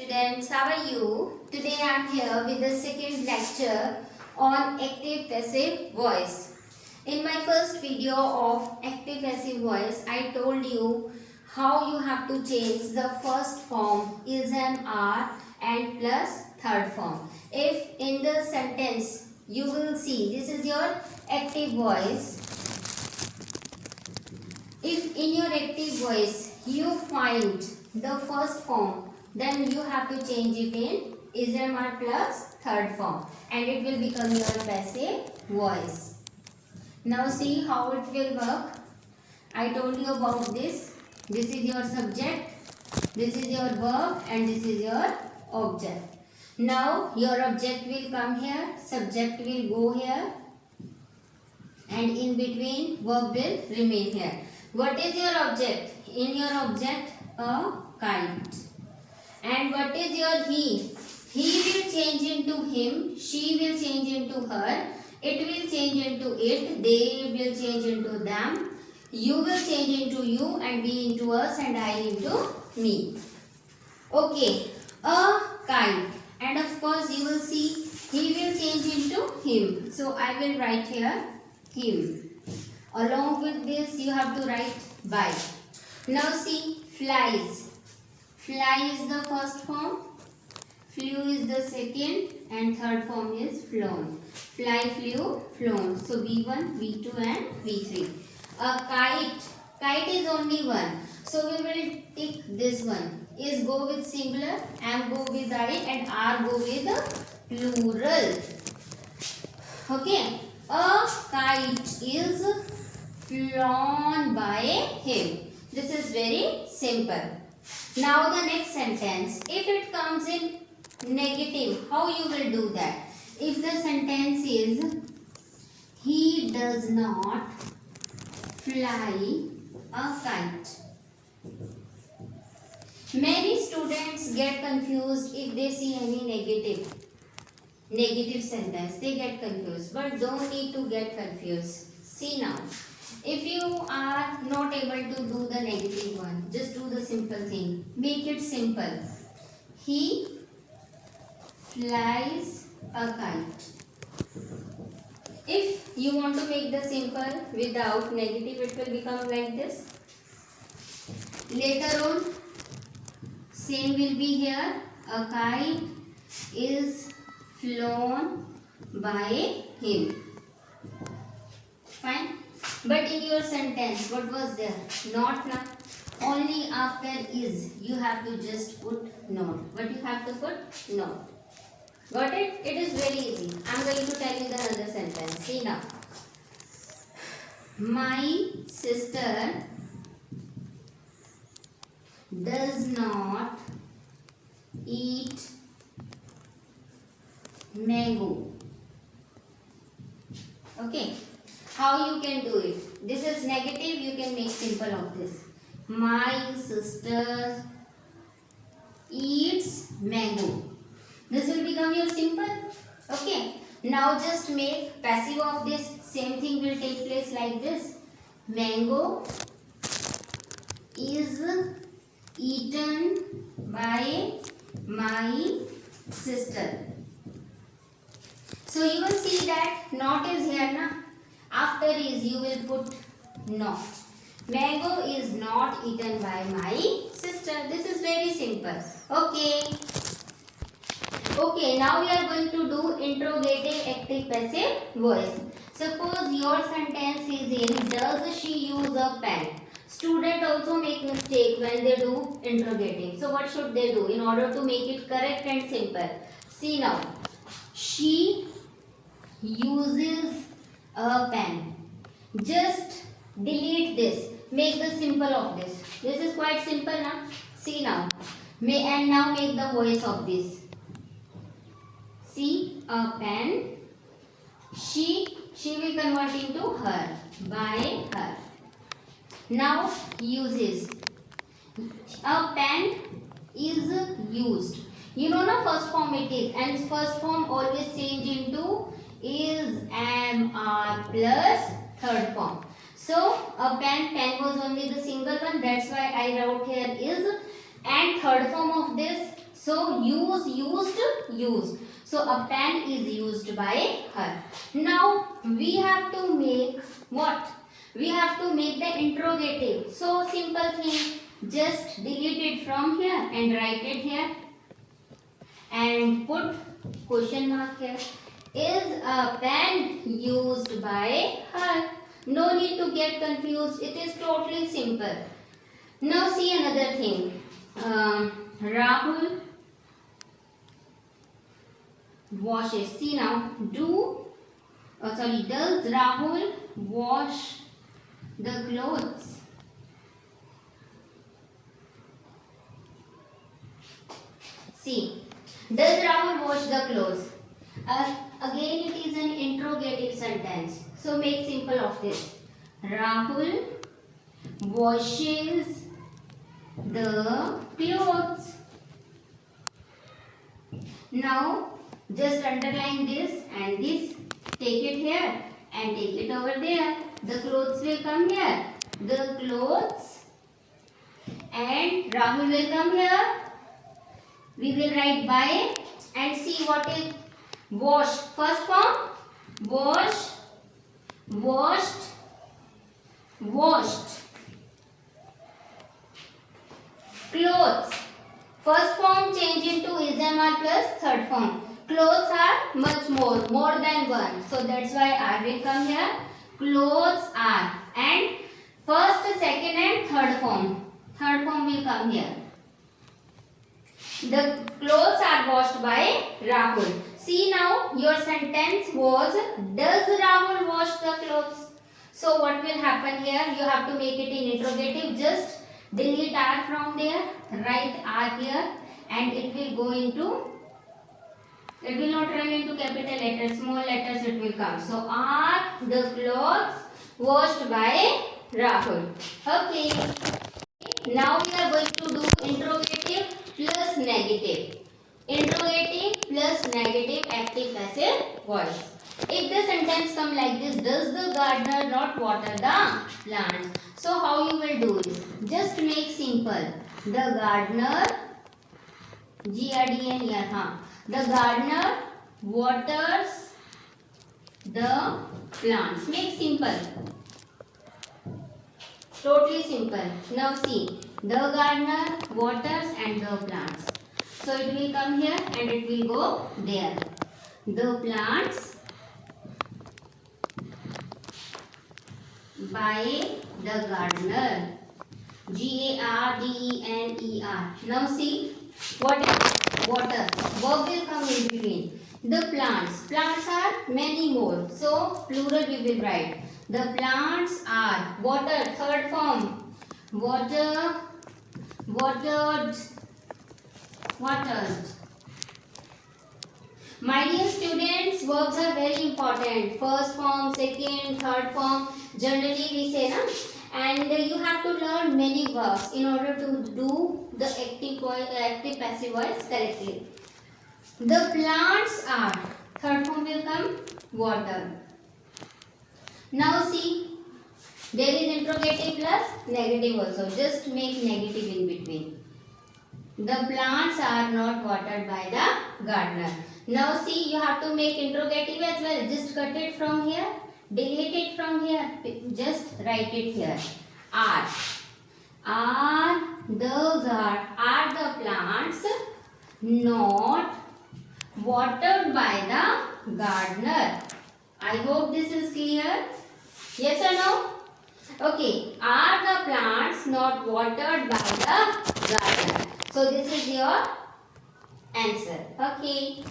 students, how are you? Today I am here with the second lecture on active passive voice. In my first video of active passive voice, I told you how you have to change the first form is an are and plus third form. If in the sentence you will see this is your active voice. If in your active voice you find the first form, then you have to change it in is am are plus third form and it will become your passive voice. Now see how it will work. I told you about this. This is your subject, this is your verb and this is your object. Now your object will come here, subject will go here and in between verb will remain here. What is your object? In your object a kite. And what is your he? He will change into him, she will change into her, it will change into it, they will change into them, you will change into you and we into us and I into me. Okay, a kite. And of course you will see he will change into him. So I will write here him. Along with this you have to write by. Now see flies. Fly is the first form, flew is the second and third form is flown. Fly, flew, flown. So V1, V2 and V3. A kite. Kite is only one. So we will take this one. Is go with singular, am go with I and are go with plural. Okay. A kite is flown by him. This is very simple. Now the next sentence. If it comes in negative, how you will do that? If the sentence is he does not fly a kite. Many students get confused if they see any negative sentence. They get confused, but don't need to get confused. See now. If you are not able to do the negative one, just do the simple thing. Make it simple. He flies a kite. If you want to make the simple without negative, it will become like this. Later on, same will be here. A kite is flown by him. Fine. But in your sentence, what was there? Not now. Only after is, you have to just put not. What you have to put? Not. Got it? It is very easy. I am going to tell you the another sentence. See now. My sister does not eat mango. Okay. How you can do it? This is negative, you can make simple of this. My sister eats mango. This will become your simple. Okay. Now just make passive of this. Same thing will take place like this. Mango is eaten by my sister. So you will see that not is here na. After is you will put not. Mango is not eaten by my sister. This is very simple. Okay. Okay, now we are going to do interrogative active passive voice. Suppose your sentence is in does she use a pen? Student also make mistake when they do interrogative. So what should they do in order to make it correct and simple? See now. She uses a pen. Just delete this. Make the symbol of this. This is quite simple now. See now. And now make the voice of this. See a pen. She will convert into her. By her. Now uses. A pen is used. You know na first form it is. And first form always change into is, am, are plus third form. So a pen was only the single one. That's why I wrote here is. And third form of this So use, used, used. So a pen is used by her. Now we have to make what? We have to make the interrogative. So simple thing. Just delete it from here and write it here. And put question mark here. Is a pen used by her? No need to get confused. It is totally simple. Now see another thing. Rahul washes. See now. Does Rahul wash the clothes? See. Does Rahul wash the clothes? Again it is an interrogative sentence. So make simple of this. Rahul washes the clothes. Now just underline this and this. Take it here and take it over there. The clothes will come here. The clothes and Rahul will come here. We will write by and see what is wash. First form wash, washed, washed. Clothes. First form change into is plus third form. Clothes are much more than one. So that's why R will come here. Clothes are. And first, second and third form. Third form will come here. The clothes are washed by Rahul. See now, your sentence was, does Rahul wash the clothes? So what will happen here? You have to make it in interrogative. Just delete R from there. Write R here. And it will go into, it will not run into capital letters. Small letters it will come. So R, the clothes washed by Rahul. Okay. Now we are going to do interrogative plus negative. Interrogative plus negative active passive voice. If the sentence come like this, does the gardener not water the plants? So how you will do is, just make simple. The gardener, GRDN, the gardener waters the plants. Make simple. Totally simple. Now see, the gardener waters and the plants. So it will come here and it will go there. The plants by the gardener. GARDENER. Now see, what is water? Verb will come in between. The plants. Plants are many more. So plural we will write. The plants are water, third form. Water, watered, watered. My dear students, verbs are very important. First form, second, third form. Generally we say, na? And you have to learn many verbs in order to do the active passive voice correctly. The plants are, third form will come, water. Now see, there is interrogative plus negative also. Just make negative in between. The plants are not watered by the gardener. Now see, you have to make interrogative as well. Just cut it from here. Delete it from here. Just write it here. Are the plants not watered by the gardener? I hope this is clear. Yes or no? Okay. Are the plants not watered by the gardener? So this is your answer. Okay.